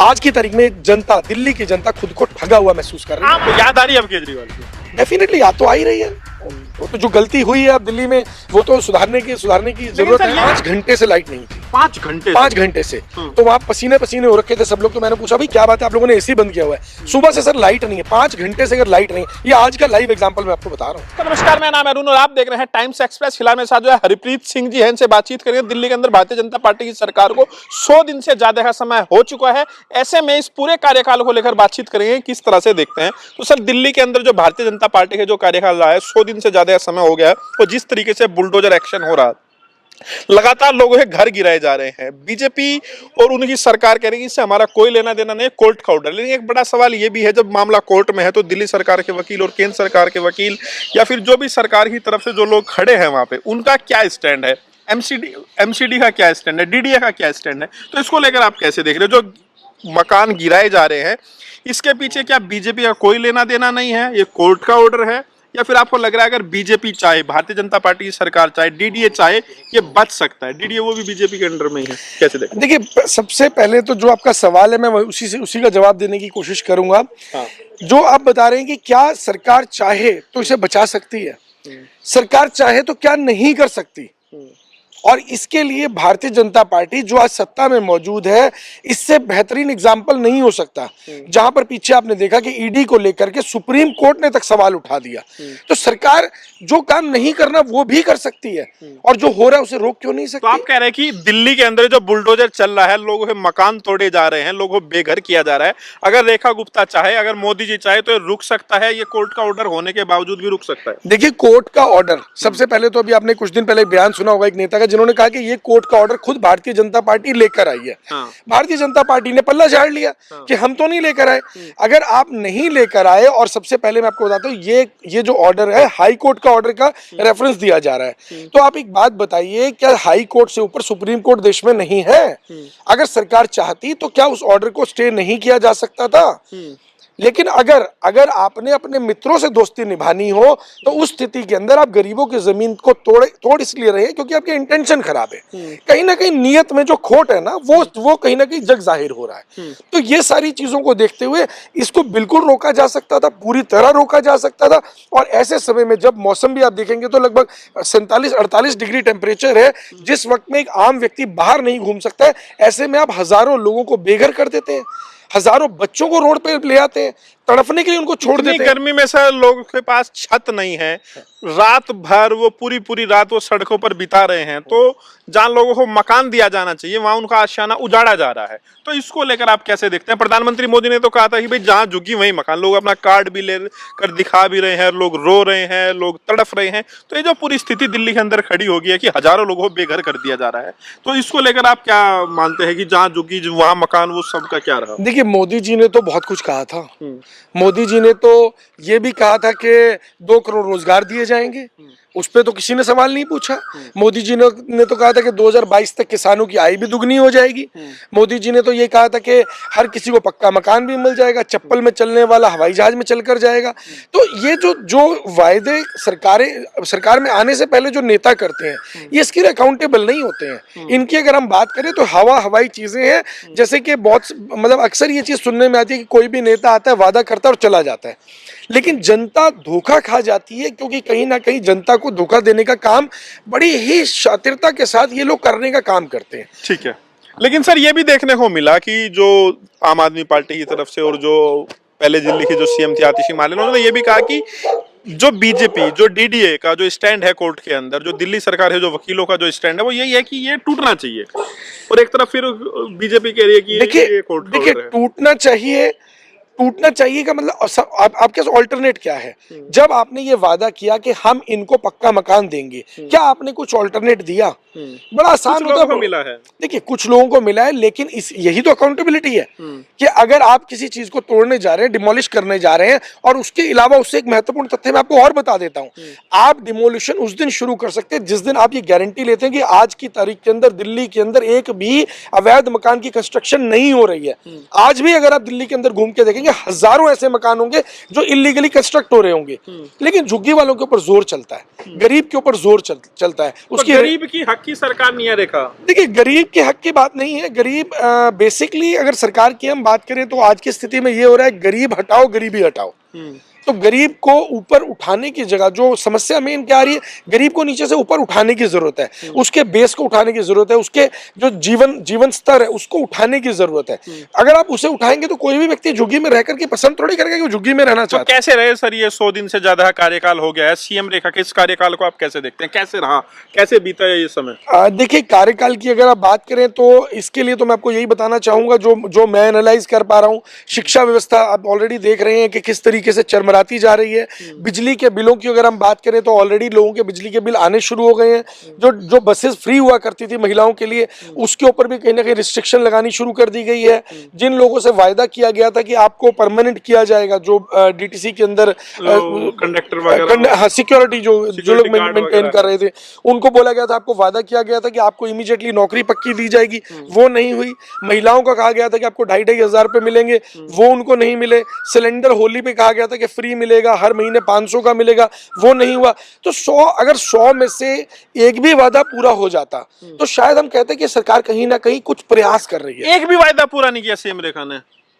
आज की तारीख में जनता, दिल्ली की जनता खुद को ठगा हुआ महसूस कर रही है। याद आ रही है अब केजरीवाल की? डेफिनेटली याद तो आ ही रही है। वो तो जो गलती हुई है अब दिल्ली में, वो तो सुधारने की जरूरत है। 5 घंटे से लाइट नहीं थी। 5 घंटे से तो वहाँ पसीने पसीने हो रखे थे सब लोग। तो मैंने पूछा भाई क्या बात है, आप लोगों ने एसी बंद किया हुआ है? सुबह से सर लाइट नहीं है, 5 घंटे से अगर लाइट नहीं है। ये आज का लाइव एग्जांपल मैं आपको बता रहा हूँ। नमस्कार, मेरा नाम है अरुण और आप देख रहे हैं टाइम्स एक्सप्रेस। फिलहाल मेरे साथ जो है हरप्रीत सिंह जी हैं, इनसे बातचीत करेंगे। दिल्ली के अंदर भारतीय जनता पार्टी की सरकार को 100 दिन से ज्यादा का समय हो चुका है। ऐसे में इस पूरे कार्यकाल को लेकर बातचीत करेंगे, किस तरह से देखते हैं। तो सर, दिल्ली के अंदर जो भारतीय जनता पार्टी के जो कार्यकाल रहा है, 100 दिन से ज्यादा समय हो गया है, और जिस तरीके से बुलडोजर एक्शन हो रहा है, लगातार लोगों के घर गिराए जा रहे हैं। बीजेपी और उनकी सरकार कह रही है इससे हमारा कोई लेना देना नहीं, कोर्ट का ऑर्डर। लेकिन एक बड़ा सवाल ये भी है, जब मामला कोर्ट में है तो दिल्ली सरकार के वकील और केंद्र सरकार के वकील या फिर जो भी सरकार की तरफ से जो लोग खड़े हैं वहां पे, उनका क्या स्टैंड है? एमसीडी का क्या स्टैंड है? डीडीए का क्या स्टैंड है? तो इसको लेकर आप कैसे देख रहे हो? जो मकान गिराए जा रहे हैं, इसके पीछे क्या बीजेपी का कोई लेना देना नहीं है, ये कोर्ट का ऑर्डर है? या फिर आपको लग रहा है अगर बीजेपी चाहे, भारतीय जनता पार्टी की सरकार चाहे, डीडीए चाहे, ये बच सकता है? डीडीए वो भी बीजेपी के अंडर में ही है, कैसे देखें? देखिए, सबसे पहले तो जो आपका सवाल है मैं उसी का जवाब देने की कोशिश करूंगा। हाँ। जो आप बता रहे हैं कि क्या सरकार चाहे तो इसे बचा सकती है, सरकार चाहे तो क्या नहीं कर सकती, और इसके लिए भारतीय जनता पार्टी जो आज सत्ता में मौजूद है, इससे बेहतरीन एग्जाम्पल नहीं हो सकता। जहां पर पीछे आपने देखा कि ईडी को लेकर के सुप्रीम कोर्ट ने तक सवाल उठा दिया। तो सरकार जो काम नहीं करना वो भी कर सकती है, और जो हो रहा है उसे रोक क्यों नहीं सकती? तो आप कह रहे हैं कि दिल्ली के अंदर जो बुलडोजर चल रहा है, लोगों के मकान तोड़े जा रहे हैं, लोगों को बेघर किया जा रहा है, अगर रेखा गुप्ता चाहे, अगर मोदी जी चाहे तो ये रुक सकता है? ये कोर्ट का ऑर्डर होने के बावजूद भी रुक सकता है? देखिए, कोर्ट का ऑर्डर, सबसे पहले तो अभी आपने कुछ दिन पहले बयान सुना होगा एक नेता का, जिन्होंने कहा कि ये कोर्ट का ऑर्डर खुद भारतीय जनता पार्टी लेकर आई है। हाँ। भारतीय जनता पार्टी ने पल्ला झाड़ लिया कि हम तो नहीं लेकर आए। अगर आप नहीं लेकर आए, और सबसे पहले मैं आपको बताता हूँ, ये जो ऑर्डर है हाई कोर्ट का ऑर्डर का रेफरेंस दिया जा रहा है। तो आप एक बात बताइए, क्या हाई कोर्ट से ऊपर सुप्रीम कोर्ट देश में नहीं है? अगर सरकार चाहती तो क्या उस ऑर्डर को स्टे नहीं किया जा सकता था? लेकिन अगर आपने अपने मित्रों से दोस्ती निभानी हो तो उस स्थिति के अंदर आप गरीबों की जमीन को तोड़ इसलिए रहे हैं क्योंकि आपके इंटेंशन खराब है। कहीं ना कहीं नियत में जो खोट है ना, वो कहीं ना कहीं जग जाहिर हो रहा है। तो ये सारी चीजों को देखते हुए इसको बिल्कुल रोका जा सकता था, पूरी तरह रोका जा सकता था। और ऐसे समय में जब मौसम भी आप देखेंगे तो लगभग 47-48 डिग्री टेम्परेचर है, जिस वक्त में एक आम व्यक्ति बाहर नहीं घूम सकता है, ऐसे में आप हजारों लोगों को बेघर कर देते हैं, हजारों बच्चों को रोड पे ले आते हैं, तड़पने के लिए उनको छोड़ देते हैं। गर्मी में सर लोगों के पास छत नहीं है, रात भर वो पूरी रात वो सड़कों पर बिता रहे हैं। तो जहाँ लोगों को मकान दिया जाना चाहिए वहां उनका आशियाना उजाड़ा जा रहा है। तो इसको लेकर आप कैसे देखते हैं? प्रधानमंत्री मोदी ने तो कहा था कि भाई जहाँ झुकी वहीं मकान। लोग अपना कार्ड भी ले कर दिखा भी रहे हैं, लोग रो रहे हैं, लोग तड़फ रहे हैं। तो ये जो पूरी स्थिति दिल्ली के अंदर खड़ी हो गई है कि हजारों लोगों को बेघर कर दिया जा रहा है, तो इसको लेकर आप क्या मानते हैं कि जहाँ झुकी वहां मकान, वो सबका क्या रहा? देखिए, मोदी जी ने तो बहुत कुछ कहा था। मोदी जी ने तो ये भी कहा था कि 2 करोड़ रोजगार दिए जाएंगे, उस पे तो किसी ने सवाल नहीं पूछा। मोदी जी ने तो कहा था कि 2022 तक किसानों की आय भी दुगनी हो जाएगी। मोदी जी ने तो ये कहा था कि हर किसी को पक्का मकान भी मिल जाएगा, चप्पल में चलने वाला हवाई जहाज में चलकर जाएगा। तो ये जो वायदे सरकार में आने से पहले जो नेता करते हैं, ये इसके लिए अकाउंटेबल नहीं होते हैं। इनकी अगर हम बात करें तो हवाई चीजें हैं, जैसे कि बहुत मतलब अक्सर ये चीज सुनने में आती है कि कोई भी नेता आता है, वादा करता है और चला जाता है, लेकिन जनता धोखा खा जाती है, क्योंकि कहीं ना कहीं जनता को धोखा देने का काम बड़ी ही शातिरता के साथ ये लोग करने का काम करते हैं। ठीक है, लेकिन सर ये भी देखने को मिला कि जो आम आदमी पार्टी की तरफ से और जो पहले दिल्ली की जो सीएम थी आतिशी मालिन, उन्होंने ये भी कहा कि जो बीजेपी, जो डीडीए का जो स्टैंड है कोर्ट के अंदर, जो दिल्ली सरकार है, जो वकीलों का जो स्टैंड है, वो यही है कि ये टूटना चाहिए। और एक तरफ फिर बीजेपी कह रही है कि ये कोर्ट का ऑर्डर है। टूटना चाहिए का मतलब आपके ऑल्टरनेट क्या है? जब आपने ये वादा किया कि हम इनको पक्का मकान देंगे, क्या आपने कुछ ऑल्टरनेट दिया? बड़ा आसान होता है। मिला है, देखिए कुछ लोगों को मिला है, लेकिन यही तो अकाउंटेबिलिटी है कि अगर आप किसी चीज को तोड़ने जा रहे हैं, डिमोलिश करने जा रहे हैं, और उसके अलावा उससे एक महत्वपूर्ण तथ्य मैं आपको और बता देता हूं, आप डिमोलिशन उस दिन शुरू कर सकते हैं जिस दिन आप ये गारंटी लेते हैं कि आज की तारीख के अंदर दिल्ली के अंदर एक भी अवैध मकान की कंस्ट्रक्शन नहीं हो रही है। आज भी अगर आप दिल्ली के अंदर घूम के देखेंगे, हजारों ऐसे मकान होंगे जो इलीगली कंस्ट्रक्ट हो रहे होंगे, लेकिन झुग्गी वालों के ऊपर जोर चलता है, गरीब के ऊपर जोर चलता है। उसकी गरीब की हक की सरकार नहीं है रेखा। देखिए, गरीब के हक की बात नहीं है। गरीब बेसिकली अगर सरकार की हम बात करें तो आज की स्थिति में ये हो रहा है, गरीब हटाओ गरीबी हटाओ। तो गरीब को ऊपर उठाने की जगह जो समस्या मेन क्या आ रही है, गरीब को नीचे से ऊपर उठाने की जरूरत है, उसके बेस को उठाने की जरूरत है, उसके जो जीवन स्तर है उसको उठाने की जरूरत है। अगर आप उसे उठाएंगे तो कोई भी व्यक्ति झुग्गी में रहकर के पसंद थोड़ी करेगा कि वो झुग्गी में रहना चाहता है। कैसे रहे सर, ये 100 दिन से ज्यादा कार्यकाल हो गया है सीएम रेखा के, इस कार्यकाल को आप कैसे देखते हैं, कैसे रहा, कैसे बीता है ये समय? देखिए, कार्यकाल की अगर आप बात करें तो इसके लिए तो मैं आपको यही बताना चाहूंगा जो मैं एनालाइज कर पा रहा हूँ। शिक्षा व्यवस्था आप ऑलरेडी देख रहे हैं कि किस तरीके से चरमराती जा रही है। बिजली के बिलों की अगर हम बात करें तो ऑलरेडी लोगों के बिजली के बिल आने शुरू हो गए हैं। जो बसेस फ्री हुआ करती थी महिलाओं के लिए, उसके ऊपर भी कहीं ना कहीं रिस्ट्रिक्शन लगानी शुरू कर दी गई है। जिन लोगों से वायदा किया गया था कि आपको परमानेंट किया जाएगा, जो डीटीसी के अंदर कंडक्टर वगैरह, सिक्योरिटी जो लोग मेंटेन कर रहे थे, उनको बोला गया था, आपको वादा किया गया था कि आपको इमीडिएटली नौकरी पक्की दी जाएगी, वो नहीं हुई। महिलाओं को कहा गया था कि आपको 2,500 रुपए मिलेंगे, वो उनको नहीं मिले। सिलेंडर होली पे कहा गया था कि फ्री मिलेगा, हर महीने 500 का मिलेगा, वो नहीं हुआ। तो 100 में से एक भी वादा पूरा हो जाता तो शायद हम कहते कि सरकार कहीं ना कहीं कुछ प्रयास कर रही है। एक भी वायदा पूरा नहीं किया सीएम रेखा ने।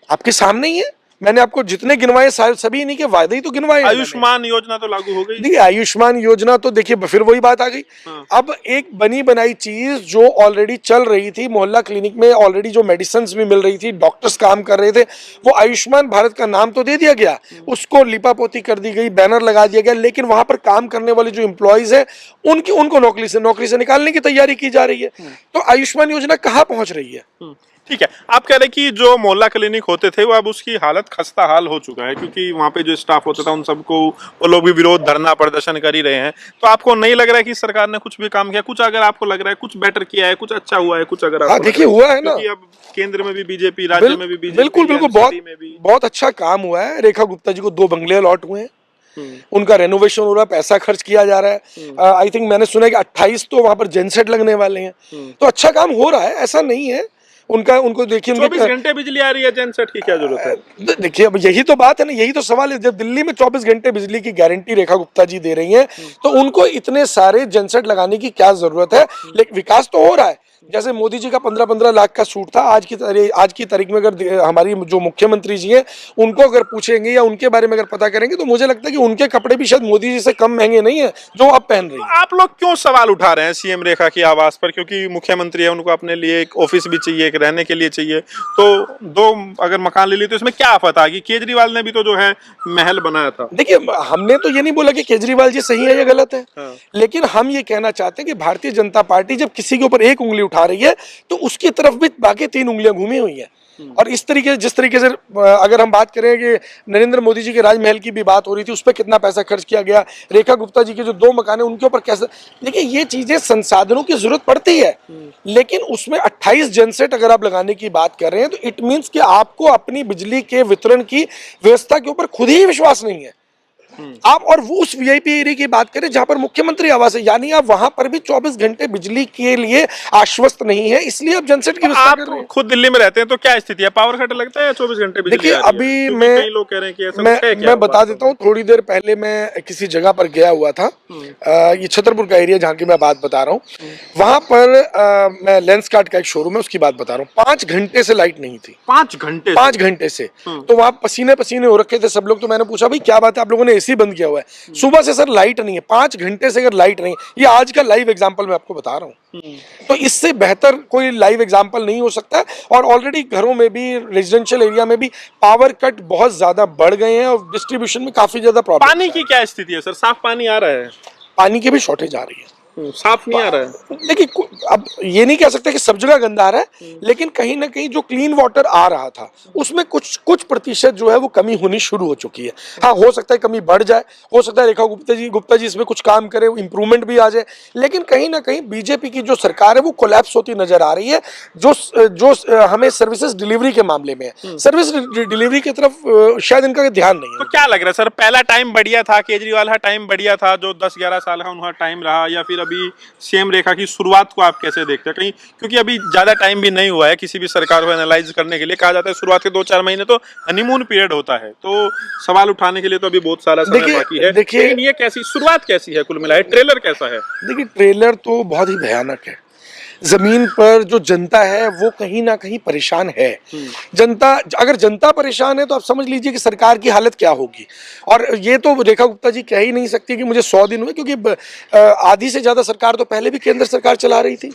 आपके सामने ही है, मैंने आपको जितने गिनवाए सभी नहीं के वादे ही तो गिनवाए। आयुष्मान योजना तो लागू हो गई। देखिए, आयुष्मान योजना तो देखिए फिर वही बात आ गई। अब एक बनी बनाई चीज जो ऑलरेडी चल रही थी, मोहल्ला क्लिनिक में ऑलरेडी जो मेडिसिन भी मिल रही थी, डॉक्टर्स काम कर रहे थे, वो आयुष्मान भारत का नाम तो दे दिया गया, उसको लिपापोती कर दी गई, बैनर लगा दिया गया, लेकिन वहां पर काम करने वाले जो एम्प्लॉयज है उनको नौकरी से निकालने की तैयारी की जा रही है। तो आयुष्मान योजना कहाँ पहुंच रही है? ठीक है, आप कह रहे हैं कि जो मोहल्ला क्लिनिक होते थे वो अब उसकी हालत खस्ता हाल हो चुका है, क्योंकि वहाँ पे जो स्टाफ होता था उन सबको वो लोग भी विरोध धरना प्रदर्शन कर ही रहे हैं। तो आपको नहीं लग रहा है कि सरकार ने कुछ भी काम किया, कुछ अगर आपको लग रहा है कुछ बेटर किया है, कुछ अच्छा हुआ है, कुछ अगर देखिए हुआ है ना, अब केंद्र में भी बीजेपी, राज्य में भी बीजेपी, बिल्कुल बहुत अच्छा काम हुआ है। रेखा गुप्ता जी को 2 बंगले अलॉट हुए हैं, उनका रेनोवेशन हो रहा है, पैसा खर्च किया जा रहा है। आई थिंक मैंने सुना है कि 28 तो वहां पर जेनसेट लगने वाले हैं। तो अच्छा काम हो रहा है, ऐसा नहीं है। उनको देखिए, 24 घंटे बिजली आ रही है, जेनसेट की क्या जरूरत है? देखिए, अब यही तो बात है ना, यही तो सवाल है। जब दिल्ली में 24 घंटे बिजली की गारंटी रेखा गुप्ता जी दे रही हैं, तो उनको इतने सारे जेनसेट लगाने की क्या जरूरत है? लेकिन विकास तो हो रहा है। जैसे मोदी जी का 15-15 लाख का सूट था, आज की तारीख में अगर हमारी जो मुख्यमंत्री जी हैं उनको अगर पूछेंगे या उनके बारे में अगर पता करेंगे तो मुझे लगता है कि उनके कपड़े भी शायद मोदी जी से कम महंगे नहीं है जो आप पहन रही हैं। आप लोग क्यों सवाल उठा रहे हैं सीएम रेखा की आवाज पर? क्योंकि मुख्यमंत्री है, उनको अपने लिए एक ऑफिस भी चाहिए, एक रहने के लिए चाहिए। तो 2 अगर मकान ले ली तो इसमें क्या आफत आ गई? केजरीवाल ने भी तो जो है महल बनाया था। देखिए, हमने तो ये नहीं बोला कि केजरीवाल जी सही है या गलत है, लेकिन हम ये कहना चाहते हैं कि भारतीय जनता पार्टी जब किसी के ऊपर एक उंगली उठा रही है तो उसकी तरफ भी बाकी 3 उंगलियां घूमी हुई हैं। और जिस तरीके से अगर हम बात करें कि नरेंद्र मोदी जी के राजमहल की भी बात हो रही थी, उस पर कितना पैसा खर्च किया गया, रेखा गुप्ता जी के जो 2 मकान है उनके ऊपर कैसे, देखिए ये चीजें संसाधनों की जरूरत पड़ती है, लेकिन उसमें 28 जेनसेट अगर आप लगाने की बात कर रहे हैं तो इट मींस कि आपको अपनी बिजली के वितरण की व्यवस्था के ऊपर खुद ही विश्वास नहीं है। आप और वो उस वीआईपी एरिया की बात करें जहां पर मुख्यमंत्री आवास है, यानी आप वहां पर भी 24 घंटे बिजली के लिए आश्वस्त नहीं है, इसलिए आप जनसेट की व्यवस्था कर रहे हैं। खुद दिल्ली में रहते हैं तो क्या स्थिति है? पावर कट लगता है 24 घंटे बिजली? देखिए, अभी मैं लोग कह रहे हैं कि ऐसा मैं बता देता हूँ। थोड़ी देर पहले मैं किसी जगह पर गया हुआ था, ये छतरपुर का एरिया जहाँ की मैं बात बता रहा हूँ, वहां पर मैं लेंसकार्ट का एक शोरूम है उसकी बात बता रहा हूँ। 5 घंटे से लाइट नहीं थी। 5 घंटे से तो वहां पसीने पसीने हो रखे थे सब लोग। तो मैंने पूछा भाई क्या बात है, आप लोगों ने एसी बंद किया हुआ है? सुबह से सर लाइट नहीं है, 5 घंटे से अगर लाइट नहीं, ये आज का लाइव एग्जांपल मैं आपको बता रहा हूँ। तो इससे बेहतर कोई लाइव एग्जांपल नहीं हो सकता। और ऑलरेडी घरों में भी, रेजिडेंशियल एरिया में भी पावर कट बहुत ज्यादा बढ़ गए हैं और डिस्ट्रीब्यूशन में काफी ज्यादा प्रॉब्लम। पानी की क्या स्थिति है सर? साफ पानी आ रहा है? पानी की भी शॉर्टेज आ रही है, साफ नहीं आ रहा है। देखिए, अब ये नहीं कह सकते कि सब जगह गंदा आ रहा है, लेकिन कहीं ना कहीं जो क्लीन वाटर आ रहा था उसमें कुछ प्रतिशत जो है वो कमी होनी शुरू हो चुकी है। हाँ, हो सकता है कमी बढ़ जाए, हो सकता है रेखा गुप्ता जी इसमें कुछ काम करे, इंप्रूवमेंट भी आ जाए, लेकिन कहीं ना कहीं बीजेपी की जो सरकार है वो कोलैप्स होती नजर आ रही है। जो हमें सर्विसेज डिलीवरी के मामले में है, सर्विस डिलीवरी की तरफ शायद इनका ध्यान नहीं है। तो क्या लग रहा है सर, पहला टाइम बढ़िया था, केजरीवाल का टाइम बढ़िया था, जो 10-11 साल का उनका टाइम रहा, या फिर अभी सीएम रेखा की शुरुआत को आप कैसे देखते हैं? कहीं क्योंकि अभी ज्यादा टाइम भी नहीं हुआ है किसी भी सरकार को एनालाइज करने के लिए, कहा जाता है शुरुआत के 2-4 महीने तो हनीमून पीरियड होता है, तो सवाल उठाने के लिए तो अभी बहुत सारा समय बाकी है। देखिए लेकिन ये कैसी शुरुआत कैसी है, कुल मिलाए ट्रेलर कैसा है? देखिए ट्रेलर तो बहुत ही भयानक है। जमीन पर जो जनता है वो कहीं ना कहीं परेशान है। जनता, अगर जनता परेशान है तो आप समझ लीजिए कि सरकार की हालत क्या होगी। और ये तो रेखा गुप्ता जी कह ही नहीं सकती कि मुझे 100 दिन हुए, क्योंकि आधी से ज्यादा सरकार तो पहले भी केंद्र सरकार चला रही थी।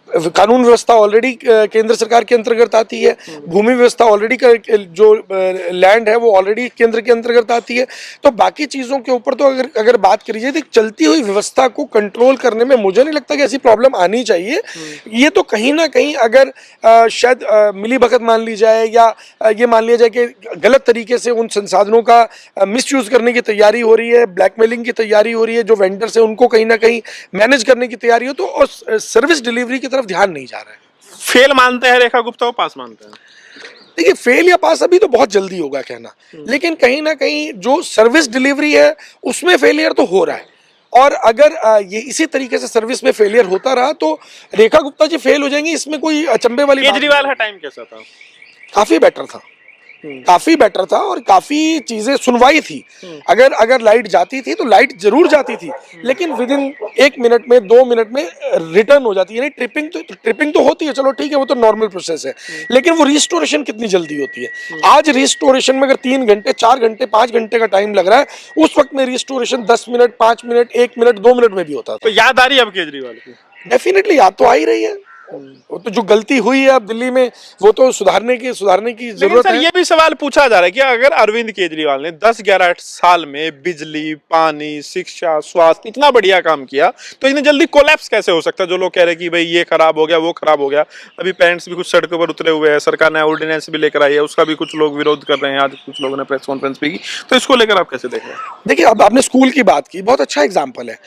कानून व्यवस्था ऑलरेडी केंद्र सरकार के अंतर्गत आती है, भूमि व्यवस्था ऑलरेडी जो लैंड है वो ऑलरेडी केंद्र के अंतर्गत आती है। तो बाकी चीजों के ऊपर तो अगर बात करी जाए तो चलती हुई व्यवस्था को कंट्रोल करने में मुझे नहीं लगता कि ऐसी प्रॉब्लम आनी चाहिए। ये तो कहीं ना कहीं अगर शायद मिली भगत मान ली जाए या ये मान लिया जाए कि गलत तरीके से उन संसाधनों का मिसयूज करने की तैयारी हो रही है, ब्लैकमेलिंग की तैयारी हो रही है, जो वेंडर्स है उनको कहीं ना कहीं मैनेज करने की तैयारी हो, तो सर्विस डिलीवरी की ध्यान नहीं जा रहा है। फेल मानते हैं रेखा गुप्ता को, पास मानते हैं? देखिए फेल या पास अभी तो बहुत जल्दी होगा कहना, लेकिन कहीं ना कहीं जो सर्विस डिलीवरी है उसमें फेलियर तो हो रहा है। और अगर ये इसी तरीके से सर्विस में फेलियर होता रहा तो रेखा गुप्ता जी फेल हो जाएंगी, इसमें कोई अचंभे वाली बात नहीं। केजरीवाल का टाइम कैसा था? काफी बेटर था, काफी बेटर था और काफी चीजें सुनवाई थी। अगर लाइट जाती थी तो लाइट जरूर जाती थी, लेकिन विद इन 1 मिनट में 2 मिनट में रिटर्न हो जाती है। यानी ट्रिपिंग तो होती है, चलो ठीक है, वो तो नॉर्मल प्रोसेस है, लेकिन वो रिस्टोरेशन कितनी जल्दी होती है। आज रिस्टोरेशन में अगर 3 घंटे 4 घंटे 5 घंटे का टाइम लग रहा है, उस वक्त में restoration 10 minute 5 minute 1 minute 2 minute में भी होता था। तो याद आ रही है अब केजरीवाल की? डेफिनेटली याद तो आ ही रही है। वो तो जो गलती हुई है अब दिल्ली में वो तो सुधारने की जरूरत है। ये भी सवाल पूछा जा रहा है कि अगर अरविंद केजरीवाल ने 10-11 साल में बिजली, पानी, शिक्षा, स्वास्थ्य इतना बढ़िया काम किया, तो इतनी जल्दी कोलैप्स कैसे हो सकता है? जो लोग कह रहे हैं कि भाई ये खराब हो गया, वो खराब हो गया। अभी पेरेंट्स भी कुछ सड़कों पर उतरे हुए हैं, सरकार ने ऑर्डिनेंस भी लेकर आई है, उसका भी कुछ लोग विरोध कर रहे हैं। आज कुछ लोगों ने प्रेस कॉन्फ्रेंस भी की, तो इसको लेकर आप कैसे देख रहे हैं? देखिए अब आपने स्कूल की बात की, बहुत अच्छा एग्जाम्पल है।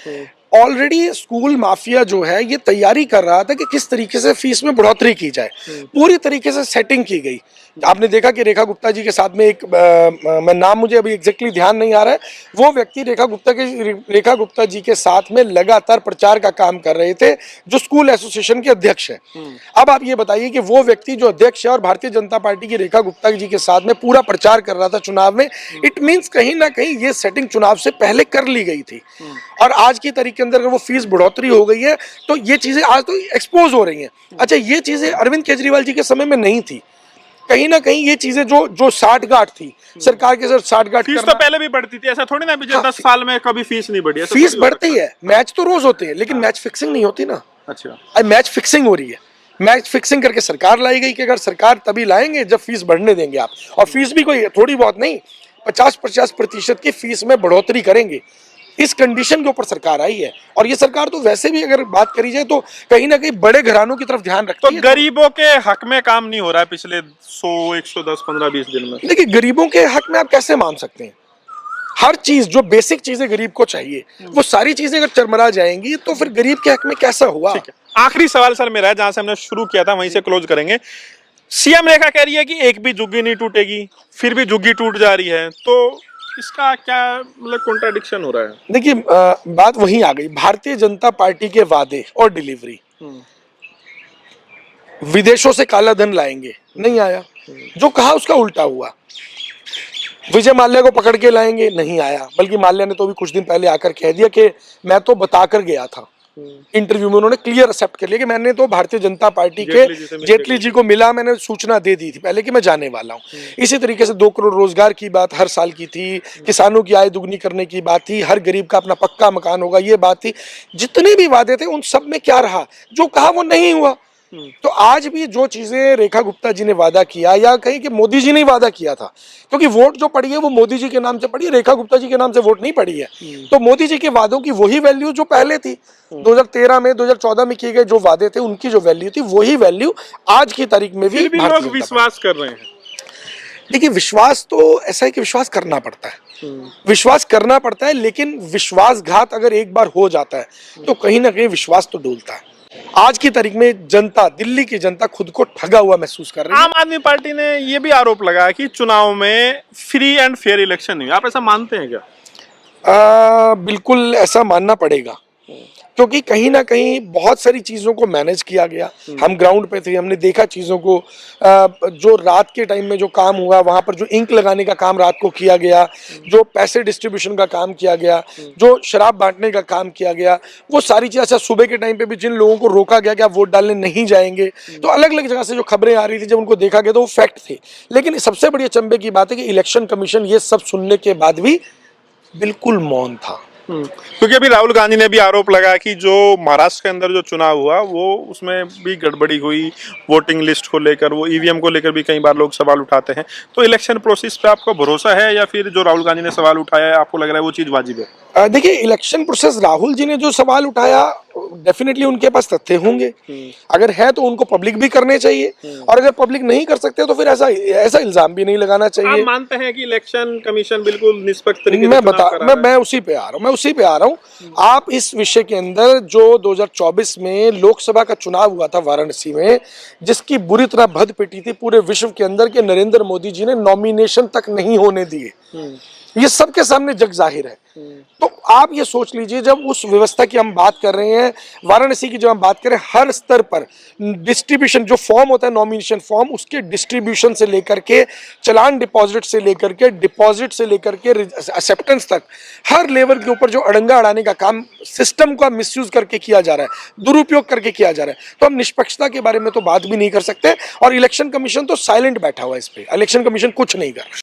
ऑलरेडी स्कूल माफिया जो है ये तैयारी कर रहा था कि किस तरीके से फीस में बढ़ोतरी की जाए, पूरी तरीके से सेटिंग की गई। आपने देखा कि रेखा गुप्ता जी के साथ में एक मैं नाम मुझे अभी एग्जैक्टली ध्यान नहीं आ रहा है, वो व्यक्ति रेखा गुप्ता जी के साथ में लगातार प्रचार का काम कर रहे थे, जो स्कूल एसोसिएशन के अध्यक्ष है। अब आप ये बताइए कि वो व्यक्ति जो अध्यक्ष है और भारतीय जनता पार्टी की रेखा गुप्ता जी के साथ में पूरा प्रचार कर रहा था चुनाव में, इट मीन्स कहीं ना कहीं ये सेटिंग चुनाव से पहले कर ली गई थी। और आज की तारीख के अंदर अगर वो फीस बढ़ोतरी हो गई है तो ये चीजें आज तो एक्सपोज हो रही हैं। अच्छा, ये चीजें अरविंद केजरीवाल जी के समय में नहीं थी। कहीं ना कहीं ये चीजें जो साठगांठ थी सरकार के साथ, साठगांठ फीस तो पहले भी बढ़ती थी, ऐसा थोड़ी ना पिछले 10 साल में कभी फीस नहीं बढ़ी है। फीस बढ़ती है, मैच तो रोज होते हैं, लेकिन मैच फिक्सिंग नहीं होती ना। अच्छा, अब मैच फिक्सिंग हो रही है। मैच फिक्सिंग करके सरकार लाई गई कि अगर सरकार तभी लाएंगे जब फीस बढ़ने देंगे आप, और फीस भी कोई थोड़ी बहुत नहीं, 50% की फीस में बढ़ोतरी करेंगे। इस कंडीशन के ऊपर सरकार आई है। और ये सरकार तो वैसे भी अगर बात करी जाए तो कहीं ना कहीं बड़े घरानों की तरफ ध्यान रखती है। तो गरीबों के हक में काम नहीं हो रहा है पिछले 100, 110, 15, 20 दिन में। देखिए गरीबों के हक में आप कैसे मान सकते हैं? हर चीज जो बेसिक चीजें गरीब को चाहिए, वो सारी चीजें अगर चरमरा जाएंगी तो फिर गरीब के हक में कैसा हुआ? आखिरी सवाल सर मेरा है, जहां से हमने शुरू किया था वहीं से क्लोज करेंगे। सीएम रेखा कह रही है कि एक भी झुग्गी नहीं टूटेगी, फिर भी झुग्गी टूट जा रही है, तो इसका क्या मतलब कॉन्ट्राडिक्शन हो रहा है? देखिए बात वहीं आ गई, भारतीय जनता पार्टी के वादे और डिलीवरी। विदेशों से काला धन लाएंगे, नहीं आया। जो कहा उसका उल्टा हुआ। विजय माल्या को पकड़ के लाएंगे, नहीं आया। बल्कि माल्या ने तो भी कुछ दिन पहले आकर कह दिया कि मैं तो बताकर गया था। इंटरव्यू में उन्होंने क्लियर एक्सेप्ट कर लिया कि मैंने तो भारतीय जनता पार्टी के जेटली जी को मिला, मैंने सूचना दे दी थी पहले कि मैं जाने वाला हूं। इसी तरीके से 2 करोड़ रोजगार की बात हर साल की थी, किसानों की आय दुगनी करने की बात थी, हर गरीब का अपना पक्का मकान होगा ये बात थी। जितने भी वादे थे उन सब में क्या रहा? जो कहा वो नहीं हुआ। तो आज भी जो चीजें रेखा गुप्ता जी ने वादा किया, या कहीं कि मोदी जी ने वादा किया था, क्योंकि वोट जो पड़ी है वो मोदी जी के नाम से पड़ी है, रेखा गुप्ता जी के नाम से वोट नहीं पड़ी है। तो मोदी जी के वादों की वही वैल्यू जो पहले थी 2013 में 2014 में किए गए जो वादे थे उनकी जो वैल्यू थी वही वैल्यू आज की तारीख में भी लोग विश्वास कर रहे हैं। देखिए विश्वास तो ऐसा है कि विश्वास करना पड़ता है, विश्वास करना पड़ता है, लेकिन विश्वासघात अगर एक बार हो जाता है तो कहीं ना कहीं विश्वास तो डोलता है। आज की तारीख में जनता, दिल्ली की जनता खुद को ठगा हुआ महसूस कर रही है। आम आदमी पार्टी ने यह भी आरोप लगाया कि चुनाव में फ्री एंड फेयर इलेक्शन नहीं। आप ऐसा मानते हैं क्या? बिल्कुल ऐसा मानना पड़ेगा। क्योंकि कहीं ना कहीं बहुत सारी चीज़ों को मैनेज किया गया। हम ग्राउंड पे थे, हमने देखा चीज़ों को। जो रात के टाइम में जो काम हुआ, वहाँ पर जो इंक लगाने का काम रात को किया गया, जो पैसे डिस्ट्रीब्यूशन का काम किया गया, जो शराब बांटने का काम किया गया, वो सारी चीज़। अच्छा, सुबह के टाइम पे भी जिन लोगों को रोका गया कि आप वोट डालने नहीं जाएंगे, तो अलग अलग जगह से जो खबरें आ रही थी, जब उनको देखा गया तो वो फैक्ट थे। लेकिन सबसे बड़ी अचंभे की बात है कि इलेक्शन कमीशन ये सब सुनने के बाद भी बिल्कुल मौन था। क्योंकि अभी राहुल गांधी ने भी आरोप लगाया कि जो महाराष्ट्र के अंदर जो चुनाव हुआ वो उसमें भी गड़बड़ी हुई, वोटिंग लिस्ट को लेकर, वो ईवीएम को लेकर भी कई बार लोग सवाल उठाते हैं। तो इलेक्शन प्रोसेस पे आपको भरोसा है, या फिर जो राहुल गांधी ने सवाल उठाया है आपको लग रहा है वो चीज वाजिब है? देखिए, इलेक्शन प्रोसेस, राहुल जी ने जो सवाल उठाया, डेफिनेटली उनके पास तथ्य होंगे। अगर है तो उनको पब्लिक भी करने चाहिए, और अगर पब्लिक नहीं कर सकते तो फिर ऐसा इल्जाम भी नहीं लगाना चाहिए। आप मानते हैं कि इलेक्शन कमीशन बिल्कुल निष्पक्ष तरीके से मैं चुनाव करा रहा है? मैं उसी पे आ रहा हूँ। आप इस विषय के अंदर जो 2024 में लोकसभा का चुनाव हुआ था वाराणसी में, जिसकी बुरी तरह भद पिटी थी पूरे विश्व के अंदर, के नरेंद्र मोदी जी ने नॉमिनेशन तक नहीं होने दिए, ये सबके सामने जग जाहिर है। तो आप ये सोच लीजिए, जब उस व्यवस्था की हम बात कर रहे हैं, वाराणसी की जब हम बात करें, हर स्तर पर डिस्ट्रीब्यूशन, जो फॉर्म होता है नॉमिनेशन फॉर्म, उसके डिस्ट्रीब्यूशन से लेकर के चालान डिपॉजिट से लेकर के एक्सेप्टेंस तक, हर लेवल के ऊपर जो अड़ंगा अड़ाने का काम, सिस्टम का मिसयूज करके किया जा रहा है, दुरुपयोग करके किया जा रहा है। तो हम निष्पक्षता के बारे में तो बात भी नहीं कर सकते, और इलेक्शन कमीशन तो साइलेंट बैठा हुआ है इस पे। इलेक्शन कमीशन कुछ नहीं कर रहा।